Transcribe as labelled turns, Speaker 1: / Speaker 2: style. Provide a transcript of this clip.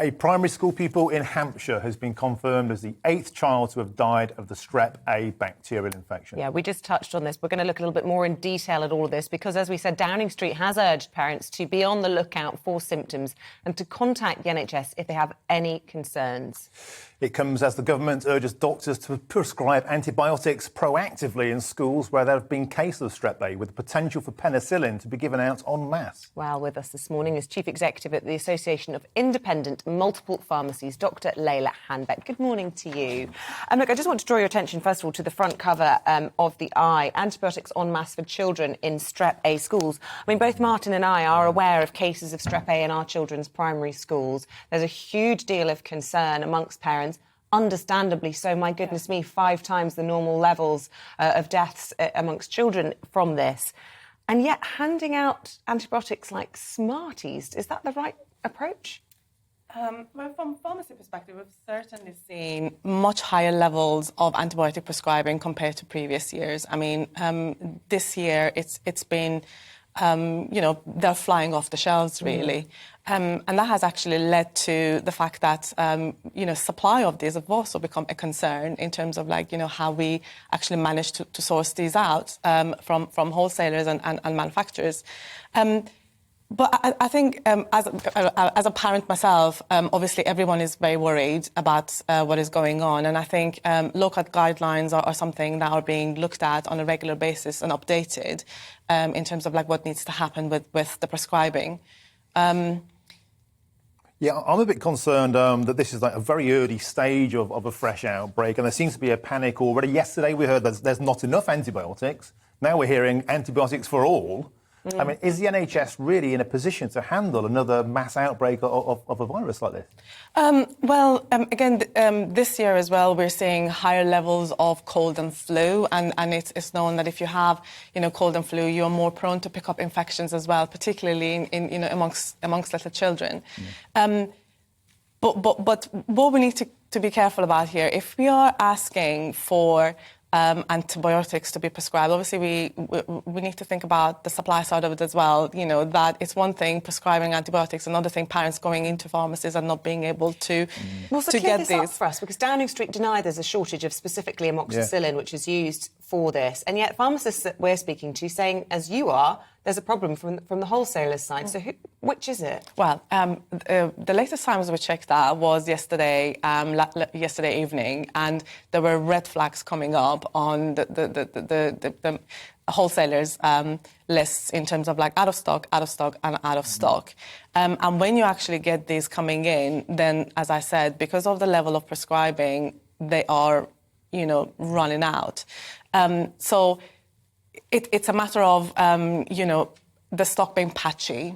Speaker 1: A primary school pupil in Hampshire has been confirmed as the 8th child to have died of the Strep A bacterial infection.
Speaker 2: Yeah, we just touched on this. We're going to look a little bit more in detail at all of this because, as we said, Downing Street has urged parents to be on the lookout for symptoms and to contact the NHS if they have any concerns.
Speaker 1: It comes as the government urges doctors to prescribe antibiotics proactively in schools where there have been cases of Strep A, with the potential for penicillin to be given out en masse.
Speaker 2: Well, with us this morning is Chief Executive at the Association of Independent Multiple Pharmacies, Dr. Leyla Hannbeck. Good morning to you. Look, I just want to draw your attention, first of all, to the front cover of the Eye, antibiotics en masse for children in Strep A schools. I mean, both Martin and I are aware of cases of Strep A in our children's primary schools. There's a huge deal of concern amongst parents. Understandably so. My goodness me, 5 times the normal levels of deaths amongst children from this. And yet handing out antibiotics like Smarties, is that the right approach?
Speaker 3: Well, from a pharmacy perspective, we've certainly seen much higher levels of antibiotic prescribing compared to previous years. I mean, this year it's been, they're flying off the shelves, really. And that has actually led to the fact that, supply of these have also become a concern in terms of, how we actually manage to source these out from wholesalers and manufacturers. But I think as a parent myself, obviously everyone is very worried about what is going on. And I think local guidelines are something that are being looked at on a regular basis and updated in terms of what needs to happen with the prescribing.
Speaker 1: Yeah, I'm a bit concerned that this is a very early stage of a fresh outbreak, and there seems to be a panic already. Yesterday we heard that there's not enough antibiotics. Now we're hearing antibiotics for all. I mean, is the NHS really in a position to handle another mass outbreak of a virus like this?
Speaker 3: This year as well, we're seeing higher levels of cold and flu, and it's known that if you have, cold and flu, you're more prone to pick up infections as well, particularly amongst little children. But what we need to be careful about here, if we are asking for antibiotics to be prescribed, obviously we need to think about the supply side of it as well. That it's one thing prescribing antibiotics, another thing parents going into pharmacies and not being able to get these.
Speaker 2: Up for us, because Downing Street deny there's a shortage of specifically amoxicillin, which is used for this, and yet pharmacists that we're speaking to saying, as you are, there's a problem from the wholesalers' side. So which is it?
Speaker 3: Well, the latest times we checked that was yesterday evening, and there were red flags coming up on the wholesalers' lists in terms of out of stock, and out of stock. And when you actually get these coming in, then, as I said, because of the level of prescribing, they are, running out. So it's a matter of, the stock being patchy